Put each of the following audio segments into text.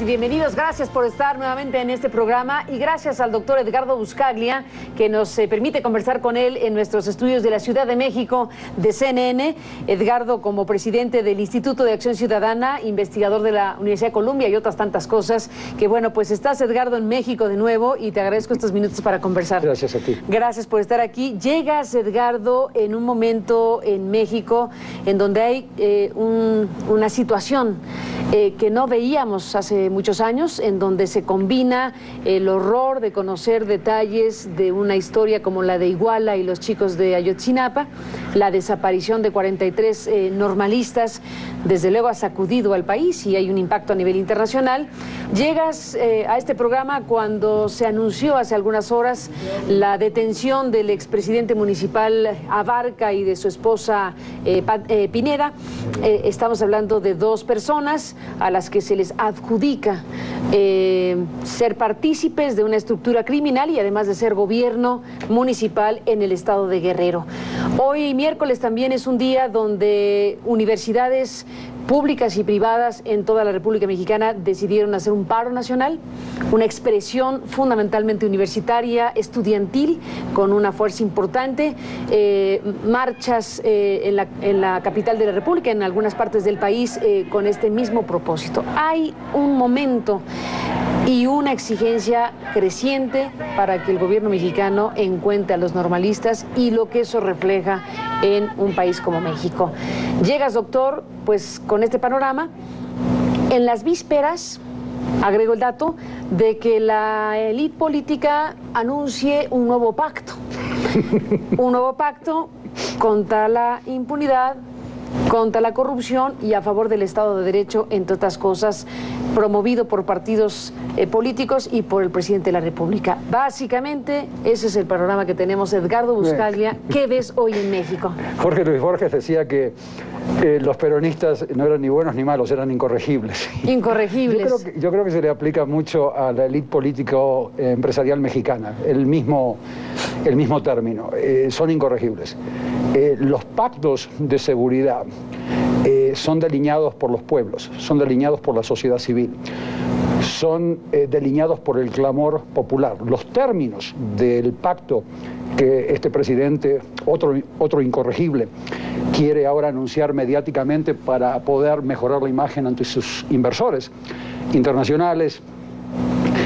y bienvenidos. Gracias por estar nuevamente en este programa y gracias al doctor Edgardo Buscaglia que nos permite conversar con él en nuestros estudios de la Ciudad de México de CNN. Edgardo, como presidente del Instituto de Acción Ciudadana, investigador de la Universidad de Columbia y otras tantas cosas. Que bueno, pues estás, Edgardo, en México de nuevo y te agradezco estos minutos para conversar. Gracias a ti. Gracias por estar aquí. Llegas, Edgardo, en un momento en México en donde hay una situación que no veíamos hace muchos años, en donde se combina el horror de conocer detalles de una historia como la de Iguala y los chicos de Ayotzinapa, la desaparición de 43 normalistas, desde luego ha sacudido al país y hay un impacto a nivel internacional. Llegas a este programa cuando se anunció hace algunas horas la detención del expresidente municipal Abarca y de su esposa Pineda. Estamos hablando de dos personas a las que se les adjudica ser partícipes de una estructura criminal y además de ser gobierno municipal en el estado de Guerrero. Hoy miércoles también es un día donde universidades públicas y privadas en toda la República Mexicana decidieron hacer un paro nacional, una expresión fundamentalmente universitaria, estudiantil, con una fuerza importante, marchas en la capital de la República, en algunas partes del país, con este mismo propósito. Hay un momento y una exigencia creciente para que el gobierno mexicano encuentre a los normalistas y lo que eso refleja en un país como México. Llegas, doctor, pues con este panorama, en las vísperas, agrego el dato, de que la élite política anuncie un nuevo pacto. Un nuevo pacto contra la impunidad, contra la corrupción y a favor del Estado de Derecho, entre otras cosas, promovido por partidos políticos y por el presidente de la República. Básicamente, ese es el panorama que tenemos. Edgardo Buscaglia, ¿qué ves hoy en México? Jorge Luis Borges decía que los peronistas no eran ni buenos ni malos, eran incorregibles. Incorregibles. Yo creo que se le aplica mucho a la élite político empresarial mexicana, el mismo término, son incorregibles. Los pactos de seguridad son delineados por los pueblos, son delineados por la sociedad civil, son delineados por el clamor popular. Los términos del pacto que este presidente, otro incorregible, quiere ahora anunciar mediáticamente para poder mejorar la imagen ante sus inversores internacionales,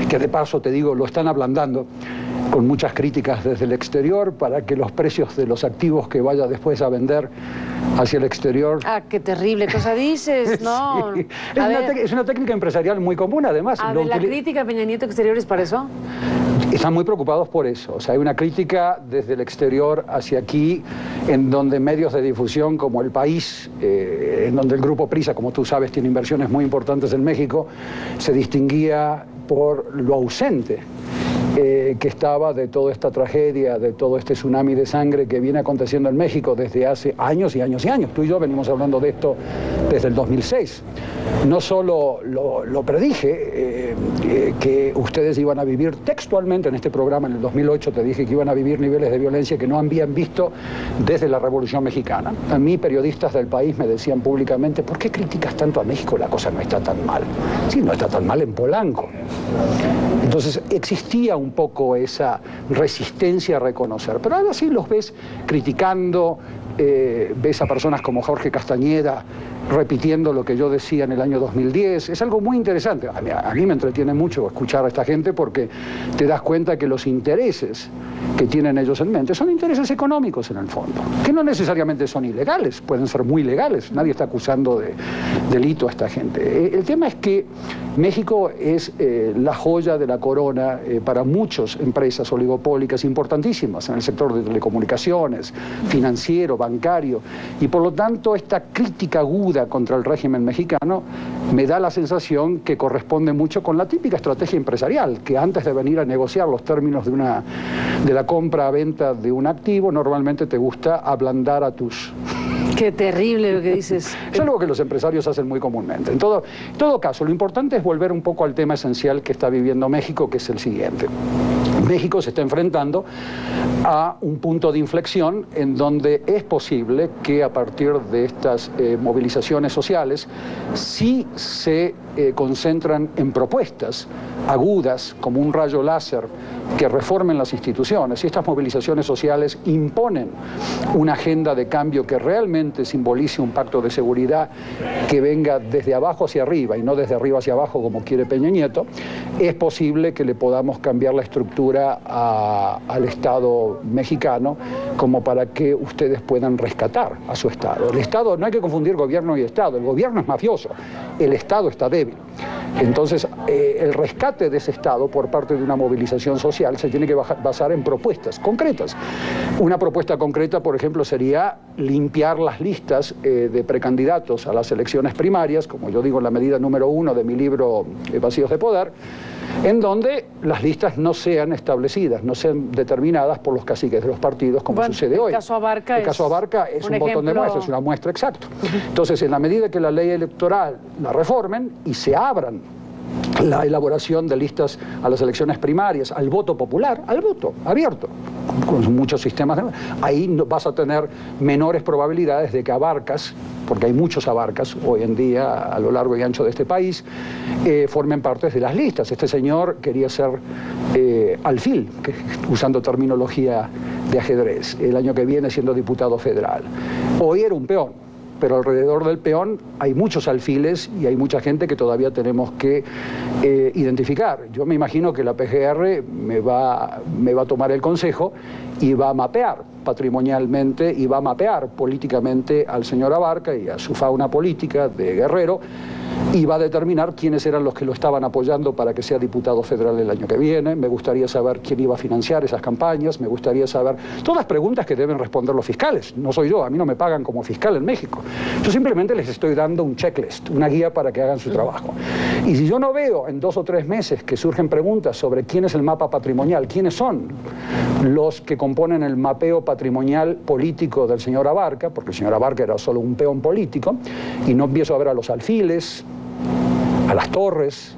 que de paso, te digo, lo están ablandando con muchas críticas desde el exterior para que los precios de los activos que vaya después a vender hacia el exterior... Ah, qué terrible cosa dices, ¿no? Sí. Es una técnica empresarial muy común, además. A ver, ¿la crítica a Peña Nieto exterior es para eso? Están muy preocupados por eso. O sea, hay una crítica desde el exterior hacia aquí, en donde medios de difusión como El País, en donde el Grupo Prisa, como tú sabes, tiene inversiones muy importantes en México, se distinguía por lo ausente que estaba de toda esta tragedia, de todo este tsunami de sangre que viene aconteciendo en México desde hace años y años y años. Tú y yo venimos hablando de esto desde el 2006. No solo lo predije, que ustedes iban a vivir textualmente en este programa, en el 2008 te dije que iban a vivir niveles de violencia que no habían visto desde la Revolución Mexicana. A mí, periodistas del país me decían públicamente, ¿por qué criticas tanto a México? La cosa no está tan mal. Sí, no está tan mal en Polanco. Entonces existía un poco esa resistencia a reconocer, pero ahora sí los ves criticando, ves a personas como Jorge Castañeda repitiendo lo que yo decía en el año 2010. Es algo muy interesante. A mí me entretiene mucho escuchar a esta gente porque te das cuenta que los intereses que tienen ellos en mente son intereses económicos en el fondo, que no necesariamente son ilegales, pueden ser muy legales. Nadie está acusando de delito a esta gente. El tema es que México es la joya de la corona para muchas empresas oligopólicas importantísimas en el sector de telecomunicaciones, financiero, bancario, y por lo tanto esta crítica aguda contra el régimen mexicano me da la sensación que corresponde mucho con la típica estrategia empresarial, que antes de venir a negociar los términos de la compra-venta de un activo, normalmente te gusta ablandar a tus... Qué terrible lo que dices. Es algo que los empresarios hacen muy comúnmente. En todo caso, lo importante es volver un poco al tema esencial que está viviendo México, que es el siguiente. México se está enfrentando a un punto de inflexión en donde es posible que a partir de estas movilizaciones sociales sí se concentran en propuestas agudas como un rayo láser que reformen las instituciones. Y estas movilizaciones sociales imponen una agenda de cambio que realmente simbolice un pacto de seguridad que venga desde abajo hacia arriba y no desde arriba hacia abajo como quiere Peña Nieto. Es posible que le podamos cambiar la estructura al Estado mexicano como para que ustedes puedan rescatar a su Estado. El Estado, no hay que confundir gobierno y Estado, el gobierno es mafioso, el Estado está débil. Entonces, el rescate de ese Estado por parte de una movilización social se tiene que basar en propuestas concretas. Una propuesta concreta, por ejemplo, sería limpiar las listas de precandidatos a las elecciones primarias, como yo digo en la medida número 1 de mi libro Vacíos de Poder, en donde las listas no sean establecidas, no sean determinadas por los caciques de los partidos, como sucede hoy. El caso Abarca es un botón de muestra, es una muestra exacta. Entonces, en la medida que la ley electoral la reformen y se abran la elaboración de listas a las elecciones primarias, al voto popular, al voto abierto, con muchos sistemas, ahí vas a tener menores probabilidades de que Abarcas, porque hay muchos Abarcas hoy en día a lo largo y ancho de este país, formen parte de las listas. Este señor quería ser alfil, usando terminología de ajedrez, el año que viene siendo diputado federal. Hoy era un peón. Pero alrededor del peón hay muchos alfiles y hay mucha gente que todavía tenemos que identificar. Yo me imagino que la PGR me va a tomar el consejo y va a mapear patrimonialmente y va a mapear políticamente al señor Abarca y a su fauna política de Guerrero y va a determinar quiénes eran los que lo estaban apoyando para que sea diputado federal el año que viene. Me gustaría saber quién iba a financiar esas campañas, me gustaría saber todas las preguntas que deben responder los fiscales. No soy yo, a mí no me pagan como fiscal en México. Yo simplemente les estoy dando un checklist, una guía para que hagan su trabajo. Y si yo no veo en 2 o 3 meses que surgen preguntas sobre quién es el mapa patrimonial, quiénes son los que componen el mapeo patrimonial político del señor Abarca, porque el señor Abarca era solo un peón político, y no empiezo a ver a los alfiles, a las torres,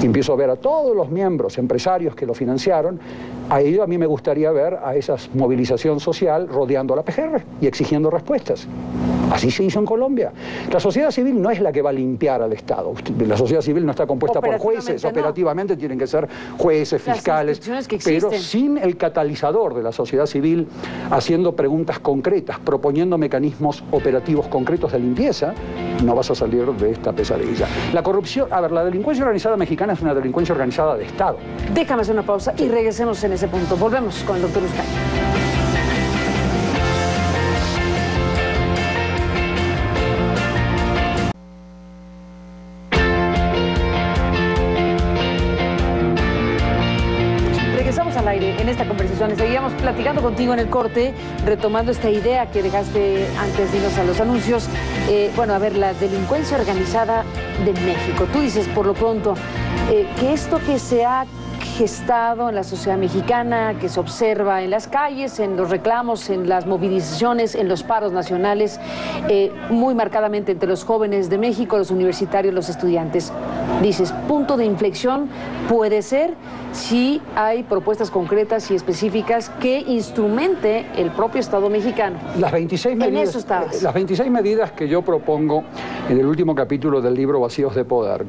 y empiezo a ver a todos los miembros empresarios que lo financiaron, a ello a mí me gustaría ver a esa movilización social rodeando a la PGR y exigiendo respuestas. Así se hizo en Colombia. La sociedad civil no es la que va a limpiar al Estado. La sociedad civil no está compuesta por jueces. Operativamente tienen que ser jueces, fiscales, pero sin el catalizador de la sociedad civil haciendo preguntas concretas, proponiendo mecanismos operativos concretos de limpieza, no vas a salir de esta pesadilla. La corrupción, a ver, la delincuencia organizada mexicana es una delincuencia organizada de Estado. Déjame hacer una pausa y regresemos en ese punto. Volvemos con el doctor Luzcaña. En esta conversación seguíamos platicando contigo en el corte, retomando esta idea que dejaste antes de irnos a los anuncios. Bueno, a ver, la delincuencia organizada de México. Tú dices, por lo pronto, que esto que se ha gestado en la sociedad mexicana, que se observa en las calles, en los reclamos, en las movilizaciones, en los paros nacionales, muy marcadamente entre los jóvenes de México, los universitarios, los estudiantes. Dices, punto de inflexión puede ser si hay propuestas concretas y específicas que instrumente el propio Estado mexicano. Las 26 medidas que yo propongo en el último capítulo del libro Vacíos de Poder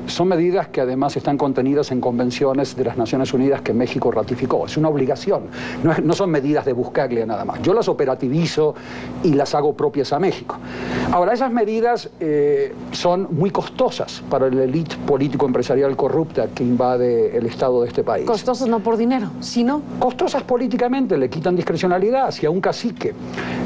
son medidas que además están contenidas en convenciones de las Naciones Unidas que México ratificó. Es una obligación, no son medidas de buscaglia nada más. Yo las operativizo y las hago propias a México. Ahora, esas medidas son muy costosas para la élite político-empresarial corrupta que invade el Estado de este país. Costosas no por dinero, sino... Costosas políticamente, le quitan discrecionalidad. Si a un cacique,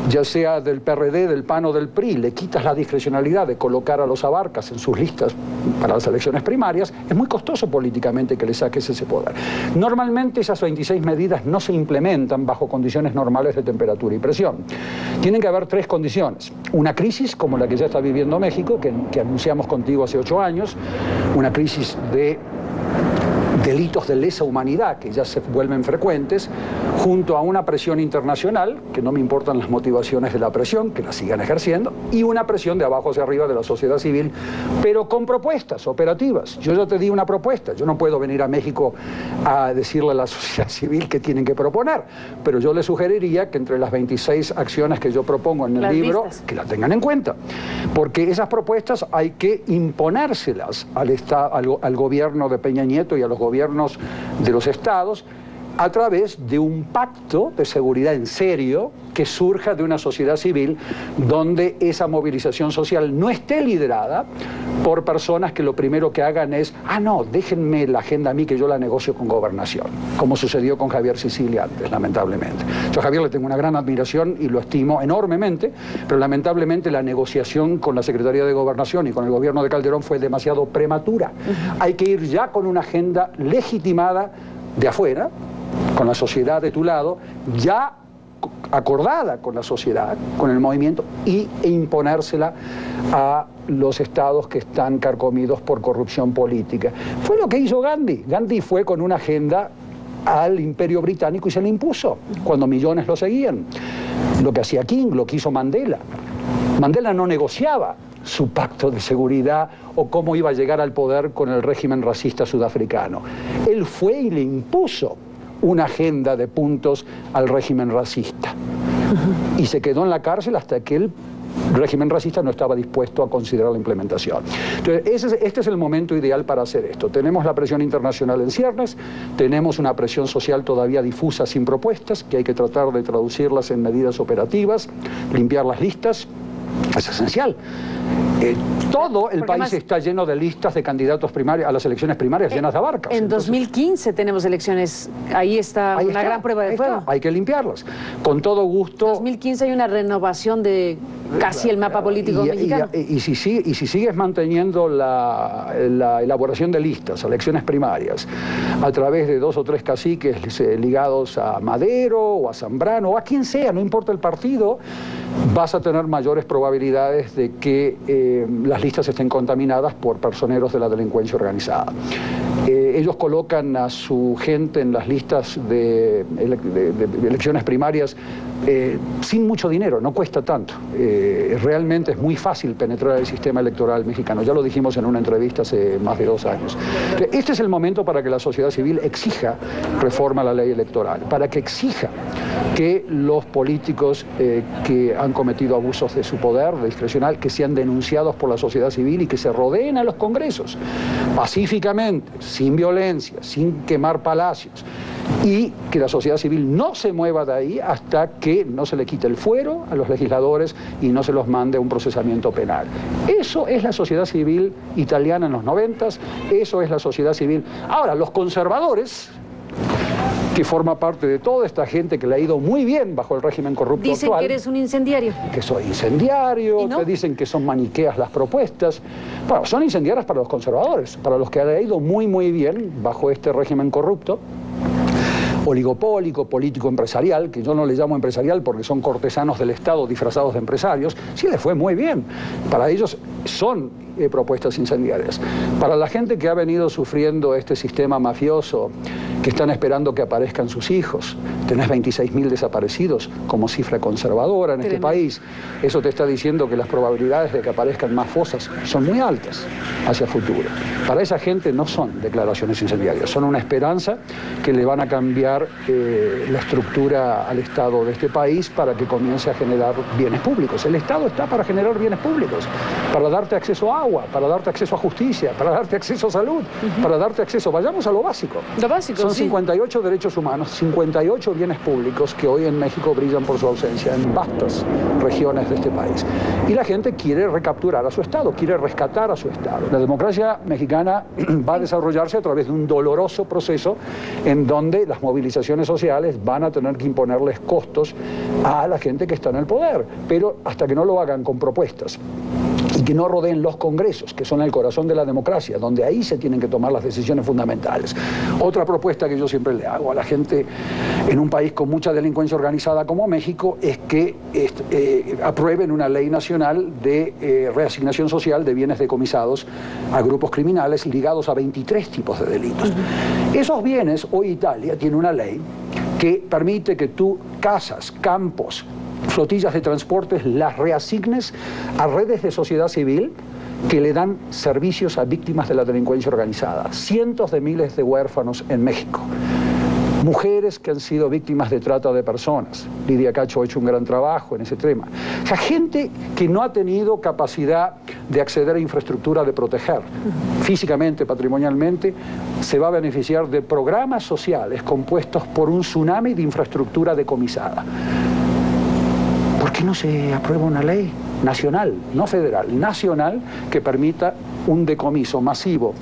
ya sea del PRD, del PAN o del PRI, le quitas la discrecionalidad de colocar a los Abarcas en sus listas para las elecciones primarias, es muy costoso políticamente que le saques ese poder. Normalmente esas 26 medidas no se implementan bajo condiciones normales de temperatura y presión. Tienen que haber 3 condiciones. Una crisis como la que ya está viviendo México, que anunciamos contigo hace 8 años, una crisis de delitos de lesa humanidad que ya se vuelven frecuentes, junto a una presión internacional, que no me importan las motivaciones de la presión, que la sigan ejerciendo, y una presión de abajo hacia arriba de la sociedad civil, pero con propuestas operativas. Yo ya te di una propuesta, yo no puedo venir a México a decirle a la sociedad civil que tienen que proponer, pero yo les sugeriría que entre las 26 acciones que yo propongo en el libro, que las tengan en cuenta, porque esas propuestas hay que imponérselas al gobierno de Peña Nieto y a los gobiernos de los estados a través de un pacto de seguridad en serio que surja de una sociedad civil donde esa movilización social no esté liderada por personas que lo primero que hagan es, no, déjenme la agenda a mí que yo la negocio con Gobernación, como sucedió con Javier Sicilia antes, lamentablemente. Yo a Javier le tengo una gran admiración y lo estimo enormemente, pero lamentablemente la negociación con la Secretaría de Gobernación y con el gobierno de Calderón fue demasiado prematura. Hay que ir ya con una agenda legitimada de afuera, con la sociedad de tu lado, ya acordada con la sociedad, con el movimiento, e imponérsela a los estados que están carcomidos por corrupción política. Fue lo que hizo Gandhi. Gandhi fue con una agenda al Imperio Británico y se le impuso, cuando millones lo seguían. Lo que hacía King, lo que hizo Mandela. Mandela no negociaba su pacto de seguridad o cómo iba a llegar al poder con el régimen racista sudafricano. Él fue y le impuso una agenda de puntos al régimen racista. Y se quedó en la cárcel hasta que el régimen racista no estaba dispuesto a considerar la implementación. Entonces, este es el momento ideal para hacer esto. Tenemos la presión internacional en ciernes, tenemos una presión social todavía difusa sin propuestas, que hay que tratar de traducirlas en medidas operativas, limpiar las listas. Es esencial. Todo el país está lleno de listas de candidatos primarios a las elecciones primarias llenas de abarcas. En 2015 tenemos elecciones, ahí está una gran prueba de fuego. Hay que limpiarlas. Con todo gusto. En 2015 hay una renovación de casi el mapa político mexicano. Y si sigues manteniendo la elaboración de listas, elecciones primarias, a través de 2 o 3 caciques ligados a Madero o a Zambrano o a quien sea, no importa el partido, vas a tener mayores probabilidades de que las listas estén contaminadas por personeros de la delincuencia organizada. Ellos colocan a su gente en las listas de elecciones primarias sin mucho dinero, no cuesta tanto. Realmente es muy fácil penetrar el sistema electoral mexicano. Ya lo dijimos en una entrevista hace más de 2 años. Este es el momento para que la sociedad civil exija reforma a la ley electoral, para que exija que los políticos que han cometido abusos de su poder discrecional, que sean denunciados por la sociedad civil y que se rodeen a los congresos pacíficamente, sin violencia, sin quemar palacios, y que la sociedad civil no se mueva de ahí hasta que no se le quite el fuero a los legisladores y no se los mande a un procesamiento penal. Eso es la sociedad civil italiana en los 90s, eso es la sociedad civil. Ahora, los conservadores, que forma parte de toda esta gente que le ha ido muy bien bajo el régimen corrupto dicen actual. Dicen que eres un incendiario. Que soy incendiario, ¿no? te dicen que son maniqueas las propuestas. Bueno, son incendiarias para los conservadores, para los que le ha ido muy, muy bien bajo este régimen corrupto, oligopólico, político-empresarial, que yo no le llamo empresarial porque son cortesanos del Estado disfrazados de empresarios. Sí les fue muy bien. Para ellos son propuestas incendiarias. Para la gente que ha venido sufriendo este sistema mafioso, que están esperando que aparezcan sus hijos, tenés 26.000 desaparecidos como cifra conservadora en este país, eso te está diciendo que las probabilidades de que aparezcan más fosas son muy altas hacia el futuro. Para esa gente no son declaraciones incendiarias, son una esperanza que le van a cambiar la estructura al Estado de este país para que comience a generar bienes públicos. El Estado está para generar bienes públicos, para darte acceso a agua, para darte acceso a justicia, para darte acceso a salud, para darte acceso, vayamos a lo básico. Lo básico, son 58 derechos humanos, 58 bienes públicos que hoy en México brillan por su ausencia en vastas regiones de este país. Y la gente quiere recapturar a su Estado, quiere rescatar a su Estado. La democracia mexicana va a desarrollarse a través de un doloroso proceso en donde las movilizaciones sociales van a tener que imponerles costos a la gente que está en el poder, pero hasta que no lo hagan con propuestas y que no rodeen los congresos, que son el corazón de la democracia, donde ahí se tienen que tomar las decisiones fundamentales. Otra propuesta que yo siempre le hago a la gente en un país con mucha delincuencia organizada como México es que aprueben una ley nacional de reasignación social de bienes decomisados a grupos criminales ligados a 23 tipos de delitos. Esos bienes, hoy Italia tiene una ley que permite que tú casas, campos, flotillas de transportes las reasignes a redes de sociedad civil que le dan servicios a víctimas de la delincuencia organizada. Cientos de miles de huérfanos en México. Mujeres que han sido víctimas de trata de personas. Lidia Cacho ha hecho un gran trabajo en ese tema. O sea, gente que no ha tenido capacidad de acceder a infraestructura de proteger físicamente, patrimonialmente, se va a beneficiar de programas sociales compuestos por un tsunami de infraestructura decomisada. ¿Por qué no se aprueba una ley nacional, no federal, nacional, que permita un decomiso masivo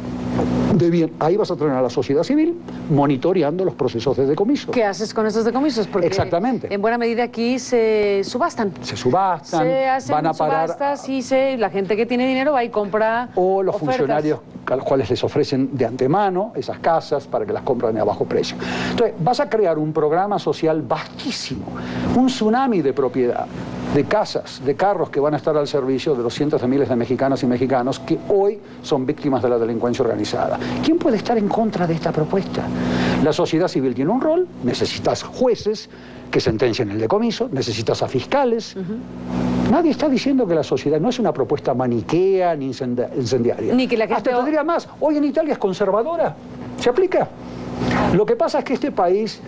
de bien? Ahí vas a tener a la sociedad civil monitoreando los procesos de decomiso. ¿Qué haces con esos decomisos? Porque exactamente. En buena medida aquí se subastan. Se subastan, se hacen van a parar subastas y la gente que tiene dinero va y compra o los ofertas. Funcionarios a los cuales les ofrecen de antemano esas casas para que las compren a bajo precio. Entonces, vas a crear un programa social vastísimo, un tsunami de propiedad, de casas, de carros que van a estar al servicio de los cientos de miles de mexicanas y mexicanos que hoy son víctimas de la delincuencia organizada. ¿Quién puede estar en contra de esta propuesta? La sociedad civil tiene un rol, necesitas jueces que sentencien el decomiso, necesitas a fiscales. Nadie está diciendo que la sociedad no es una propuesta maniquea ni incendiaria. Ni que la gente... Hasta te diría más, hoy en Italia es conservadora, se aplica. Lo que pasa es que este país,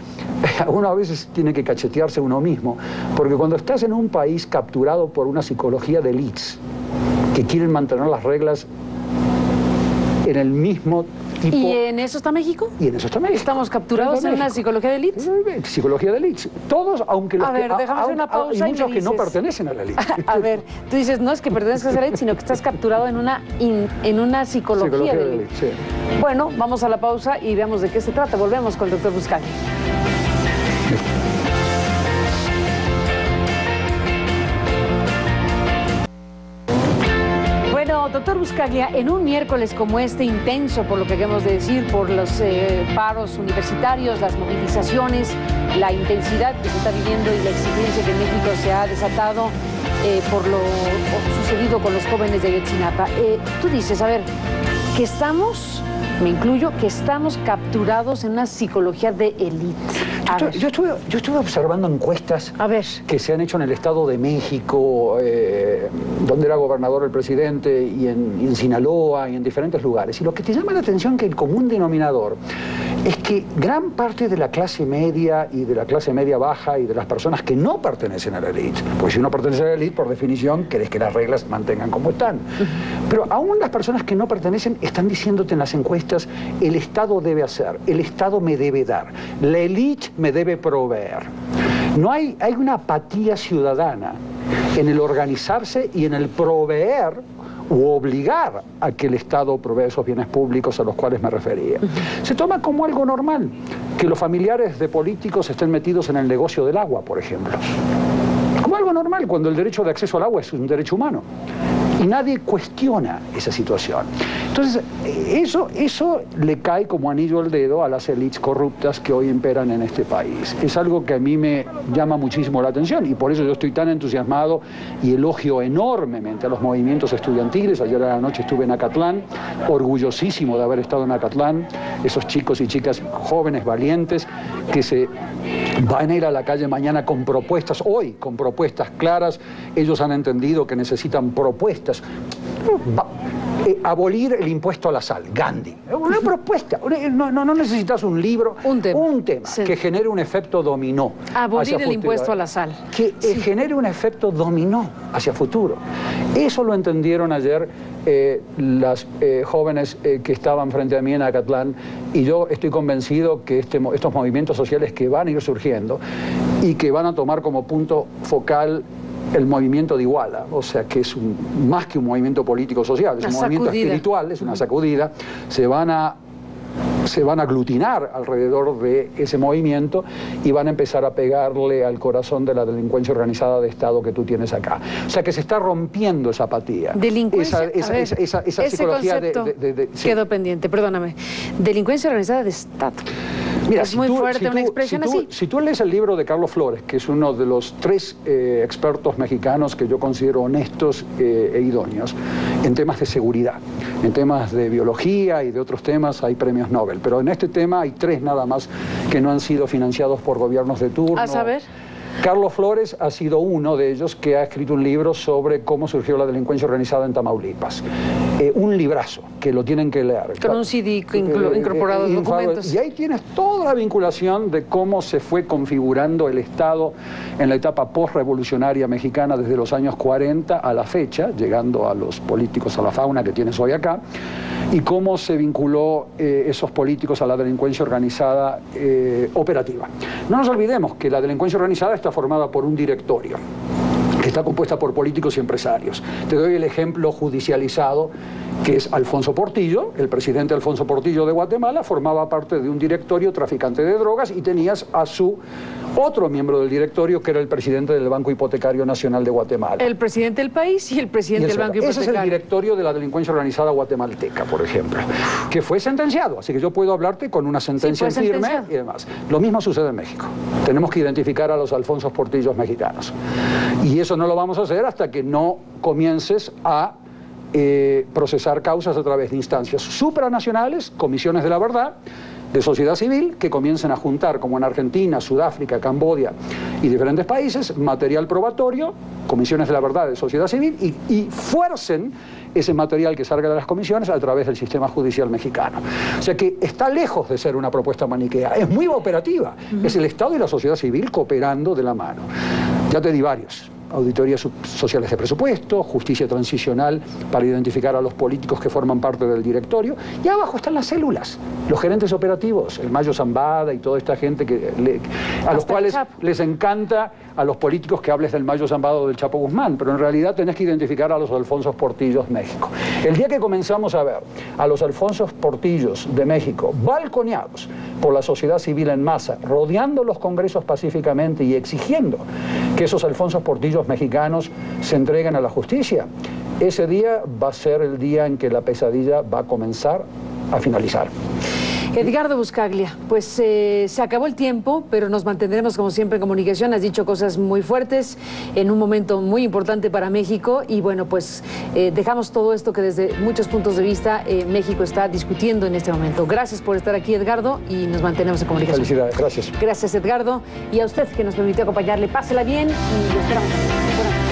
uno a veces tiene que cachetearse uno mismo, porque cuando estás en un país capturado por una psicología de elites que quieren mantener las reglas en el mismo tipo... ¿Y en eso está México? Y en eso está México. ¿Estamos capturados en una psicología de elites? Psicología de elites. Todos, aunque los a ver, déjame hacer una pausa hay muchos y que no pertenecen a la élite. A ver, tú dices, no es que pertenezcas a la élite, sino que estás capturado en una psicología de élite. Sí. Bueno, vamos a la pausa y veamos de qué se trata. Volvemos con el doctor Buscaglia. Doctor Buscaglia, en un miércoles como este, intenso por lo que acabamos de decir, por los paros universitarios, las movilizaciones, la intensidad que se está viviendo y la exigencia que en México se ha desatado por lo sucedido con los jóvenes de Ayotzinapa, tú dices, a ver, que estamos, me incluyo, que estamos capturados en una psicología de élite. Yo estuve observando encuestas que se han hecho en el Estado de México, donde era gobernador el presidente, y en Sinaloa, y en diferentes lugares. Y lo que te llama la atención es que el común denominador es que gran parte de la clase media y de la clase media baja y de las personas que no pertenecen a la élite, porque si uno pertenece a la élite, por definición, querés que las reglas se mantengan como están. Pero aún las personas que no pertenecen están diciéndote en las encuestas, el Estado debe hacer, el Estado me debe dar, la élite me debe proveer. No hay una apatía ciudadana en el organizarse y en el proveer u obligar a que el Estado provea esos bienes públicos a los cuales me refería. Se toma como algo normal que los familiares de políticos estén metidos en el negocio del agua, por ejemplo. Como algo normal, cuando el derecho de acceso al agua es un derecho humano. Y nadie cuestiona esa situación. Entonces, eso le cae como anillo al dedo a las élites corruptas que hoy imperan en este país. Es algo que a mí me llama muchísimo la atención y por eso yo estoy tan entusiasmado y elogio enormemente a los movimientos estudiantiles. Ayer a la noche estuve en Acatlán, orgullosísimo de haber estado en Acatlán, esos chicos y chicas jóvenes, valientes, que se van a ir a la calle mañana con propuestas, hoy con propuestas claras. Ellos han entendido que necesitan propuestas. Abolir el impuesto a la sal, Gandhi. Una propuesta. No necesitas un libro, un tema sí, que genere un efecto dominó. Abolir el impuesto a la sal. Que genere un efecto dominó hacia futuro. Eso lo entendieron ayer las jóvenes que estaban frente a mí en Acatlán, y yo estoy convencido que estos movimientos sociales que van a ir surgiendo y que van a tomar como punto focal el movimiento de Iguala, o sea que es más que un movimiento político-social, es un movimiento espiritual, es una sacudida, se van a se van a aglutinar alrededor de ese movimiento y van a empezar a pegarle al corazón de la delincuencia organizada de Estado que tú tienes acá. O sea que se está rompiendo esa apatía. Delincuencia, esa psicología quedó pendiente, perdóname. Delincuencia organizada de Estado. Mira, es muy fuerte una expresión así. Si tú lees el libro de Carlos Flores, que es uno de los 3 expertos mexicanos que yo considero honestos e idóneos en temas de seguridad, en temas de biología y de otros temas hay premios Nobel, pero en este tema hay 3 nada más que no han sido financiados por gobiernos de turno. A saber. Carlos Flores ha sido uno de ellos que ha escrito un libro sobre cómo surgió la delincuencia organizada en Tamaulipas. Un librazo que lo tienen que leer. Con un CD incorporado en documentos. Y ahí tienes toda la vinculación de cómo se fue configurando el Estado en la etapa postrevolucionaria mexicana desde los años 40 a la fecha, llegando a los políticos, a la fauna que tienes hoy acá, y cómo se vinculó esos políticos a la delincuencia organizada operativa. No nos olvidemos que la delincuencia organizada está formada por un directorio que está compuesta por políticos y empresarios. Te doy el ejemplo judicializado, que es Alfonso Portillo. El presidente Alfonso Portillo de Guatemala formaba parte de un directorio traficante de drogas y tenías a su otro miembro del directorio, que era el presidente del Banco Hipotecario Nacional de Guatemala. El presidente del país y el presidente del Banco Hipotecario. Ese es el directorio de la delincuencia organizada guatemalteca, por ejemplo, que fue sentenciado, así que yo puedo hablarte con una sentencia firme y demás. Lo mismo sucede en México. Tenemos que identificar a los Alfonsos Portillos mexicanos. Y eso no lo vamos a hacer hasta que no comiences a procesar causas a través de instancias supranacionales, comisiones de la verdad, de sociedad civil, que comiencen a juntar, como en Argentina, Sudáfrica, Camboya y diferentes países, material probatorio, comisiones de la verdad de sociedad civil, y fuercen ese material que salga de las comisiones a través del sistema judicial mexicano. O sea que está lejos de ser una propuesta maniquea, es muy operativa, es el Estado y la sociedad civil cooperando de la mano. Ya te di varios. Auditorías sociales de presupuesto, justicia transicional para identificar a los políticos que forman parte del directorio, y abajo están las células, los gerentes operativos, el Mayo Zambada y toda esta gente a los cuales les encanta a los políticos que hables del Mayo Zambada o del Chapo Guzmán, pero en realidad tenés que identificar a los Alfonsos Portillos México. El día que comenzamos a ver a los Alfonsos Portillos de México balconeados por la sociedad civil en masa, rodeando los congresos pacíficamente y exigiendo que esos Alfonsos Portillos mexicanos se entreguen a la justicia, ese día va a ser el día en que la pesadilla va a comenzar a finalizar. Edgardo Buscaglia, pues se acabó el tiempo, pero nos mantendremos como siempre en comunicación. Has dicho cosas muy fuertes en un momento muy importante para México y bueno, pues dejamos todo esto que desde muchos puntos de vista México está discutiendo en este momento. Gracias por estar aquí, Edgardo, y nos mantenemos en comunicación. Felicidades, gracias. Gracias, Edgardo, y a usted que nos permitió acompañarle. Pásela bien y lo esperamos.